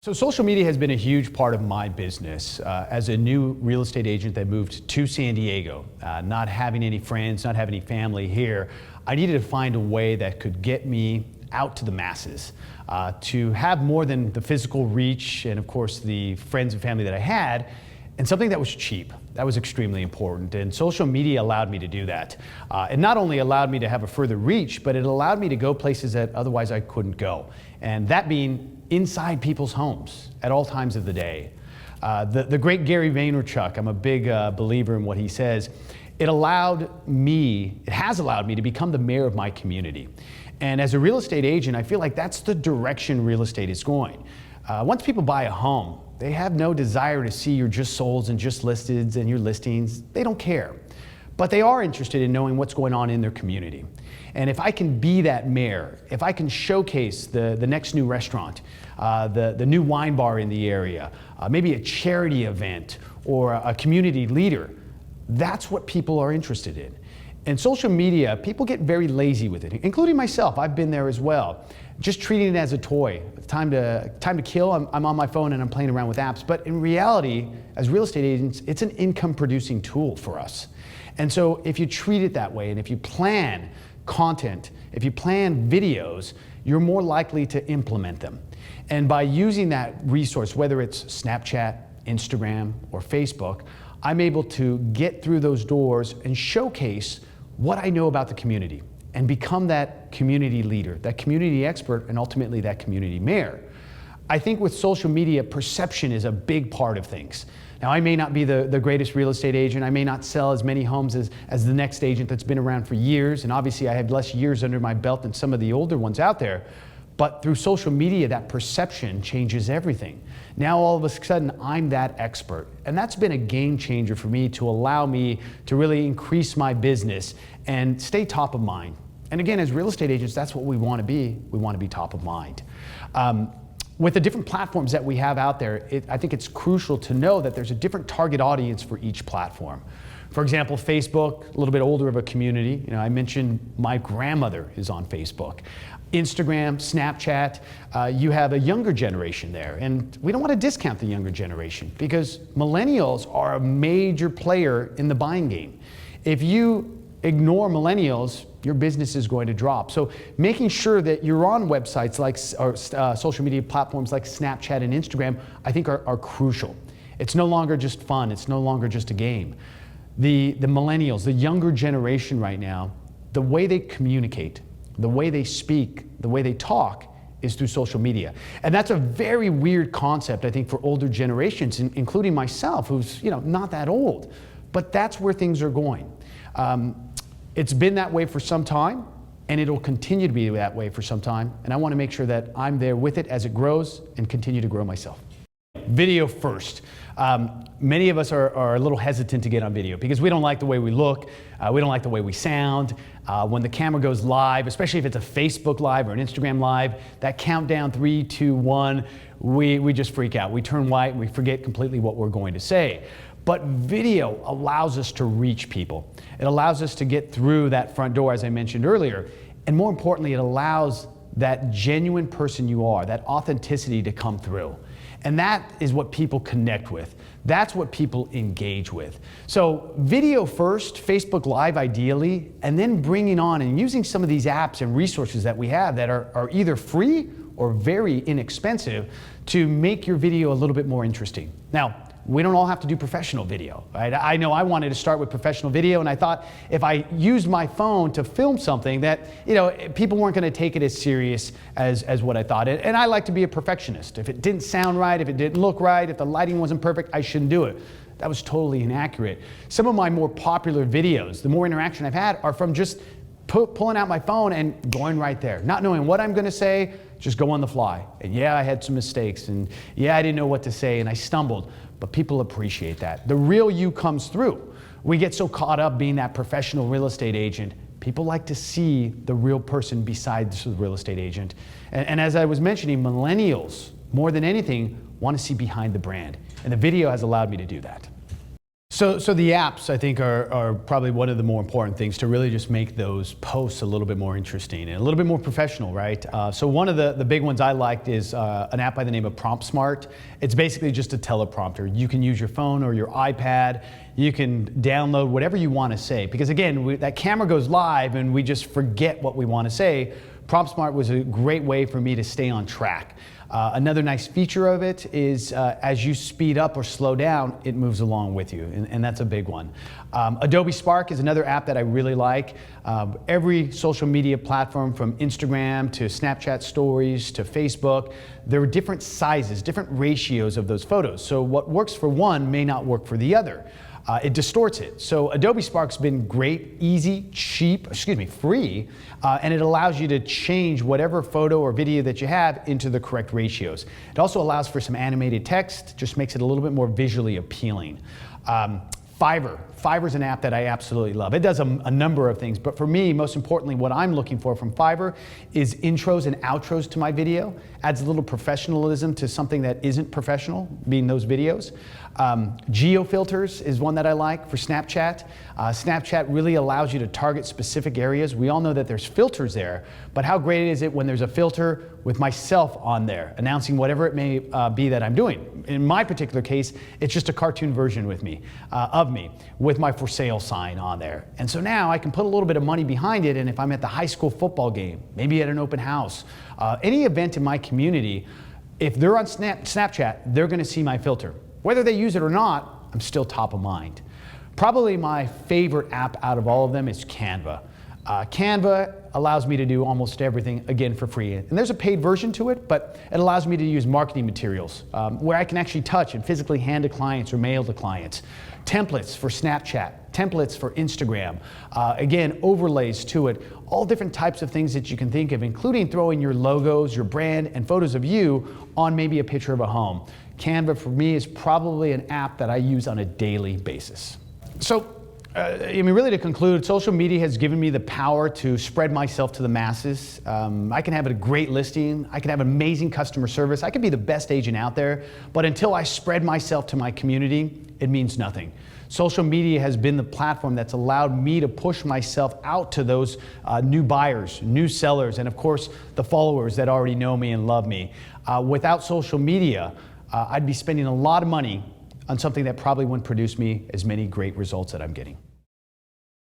So social media has been a huge part of my business. As a new real estate agent that moved to San Diego, not having any friends, not having any family here, I needed to find a way that could get me out to the masses, to have more than the physical reach and of course the friends and family that I had, and something that was cheap. That was extremely important, and social media allowed me to do that. It not only allowed me to have a further reach, but it allowed me to go places that otherwise I couldn't go, and that being inside people's homes at all times of the day. The great Gary Vaynerchuk, I'm a big believer in what he says. It has allowed me to become the mayor of my community. And as a real estate agent, I feel like that's the direction real estate is going. Once people buy a home, they have no desire to see your just solds and just listeds and your listings. They don't care. But they are interested in knowing what's going on in their community. And if I can be that mayor, if I can showcase the next new restaurant, the new wine bar in the area, maybe a charity event or a community leader, that's what people are interested in. And social media, people get very lazy with it, including myself. I've been there as well. Just treating it as a toy. Time to kill, I'm on my phone and I'm playing around with apps. But in reality, as real estate agents, it's an income producing tool for us. And so if you treat it that way, and if you plan content, if you plan videos, you're more likely to implement them. And by using that resource, whether it's Snapchat, Instagram, or Facebook, I'm able to get through those doors and showcase what I know about the community and become that community leader, that community expert, and ultimately that community mayor. I think with social media, perception is a big part of things. Now, I may not be the greatest real estate agent. I may not sell as many homes as the next agent that's been around for years. And obviously, I have less years under my belt than some of the older ones out there. But through social media, that perception changes everything. Now, all of a sudden, I'm that expert. And that's been a game changer for me to allow me to really increase my business and stay top of mind. And again, as real estate agents, that's what we want to be. We want to be top of mind. With the different platforms that we have out there, I think it's crucial to know that there's a different target audience for each platform. For example, Facebook, a little bit older of a community. You know, I mentioned my grandmother is on Facebook. Instagram, Snapchat, you have a younger generation there. And we don't want to discount the younger generation because millennials are a major player in the buying game. If you ignore millennials, your business is going to drop. So making sure that you're on websites like social media platforms like Snapchat and Instagram, I think are crucial. It's no longer just fun. It's no longer just a game. The millennials, the younger generation right now, the way they communicate, the way they speak, the way they talk is through social media. And that's a very weird concept, I think, for older generations, including myself, who's not that old. But that's where things are going. It's been that way for some time, and it'll continue to be that way for some time. And I want to make sure that I'm there with it as it grows and continue to grow myself. Video first. Many of us are a little hesitant to get on video because we don't like the way we look, we don't like the way we sound. When the camera goes live, especially if it's a Facebook Live or an Instagram Live, that countdown 3, 2, 1, we just freak out. We turn white and we forget completely what we're going to say. But video allows us to reach people. It allows us to get through that front door, as I mentioned earlier. And more importantly, it allows that genuine person you are, that authenticity to come through. And that is what people connect with. That's what people engage with. So video first, Facebook Live ideally, and then bringing on and using some of these apps and resources that we have that are either free or very inexpensive to make your video a little bit more interesting. Now, we don't all have to do professional video, right? I know I wanted to start with professional video, and I thought if I used my phone to film something that, people weren't going to take it as serious as what I thought. And I like to be a perfectionist. If it didn't sound right, if it didn't look right, if the lighting wasn't perfect, I shouldn't do it. That was totally inaccurate. Some of my more popular videos, the more interaction I've had, are from just pulling out my phone and going right there, not knowing what I'm going to say, just go on the fly. And yeah, I had some mistakes, and yeah, I didn't know what to say, and I stumbled. But people appreciate that. The real you comes through. We get so caught up being that professional real estate agent. People like to see the real person besides the real estate agent. And as I was mentioning, millennials, more than anything, want to see behind the brand. And the video has allowed me to do that. So the apps, I think, are probably one of the more important things to really just make those posts a little bit more interesting and a little bit more professional, right? So one of the big ones I liked is an app by the name of PromptSmart. It's basically just a teleprompter. You can use your phone or your iPad. You can download whatever you want to say. Because again, that camera goes live and we just forget what we want to say. PromptSmart was a great way for me to stay on track. Another nice feature of it is as you speed up or slow down, it moves along with you, and that's a big one. Adobe Spark is another app that I really like. Every social media platform, from Instagram to Snapchat stories to Facebook, there are different sizes, different ratios of those photos. So what works for one may not work for the other. It distorts it. So Adobe Spark's been great, easy, free, and it allows you to change whatever photo or video that you have into the correct ratios. It also allows for some animated text, just makes it a little bit more visually appealing. Fiverr's an app that I absolutely love. It does a number of things, but for me, most importantly, what I'm looking for from Fiverr is intros and outros to my video. Adds a little professionalism to something that isn't professional, being those videos. Geo filters is one that I like for Snapchat. Snapchat really allows you to target specific areas. We all know that there's filters there, but how great is it when there's a filter with myself on there, announcing whatever it may be that I'm doing. In my particular case, it's just a cartoon version with me, of me, with my for sale sign on there. And so now I can put a little bit of money behind it, and if I'm at the high school football game, maybe at an open house, any event in my community, if they're on Snapchat, they're gonna see my filter. Whether they use it or not, I'm still top of mind. Probably my favorite app out of all of them is Canva. Canva allows me to do almost everything, again, for free. And there's a paid version to it, but it allows me to use marketing materials where I can actually touch and physically hand to clients or mail to clients. Templates for Snapchat, templates for Instagram, again, overlays to it, all different types of things that you can think of, including throwing your logos, your brand, and photos of you on maybe a picture of a home. Canva, for me, is probably an app that I use on a daily basis. So, really to conclude, social media has given me the power to spread myself to the masses. I can have a great listing, I can have amazing customer service, I can be the best agent out there, but until I spread myself to my community, it means nothing. Social media has been the platform that's allowed me to push myself out to those new buyers, new sellers, and of course, the followers that already know me and love me. Without social media, I'd be spending a lot of money on something that probably wouldn't produce me as many great results that I'm getting.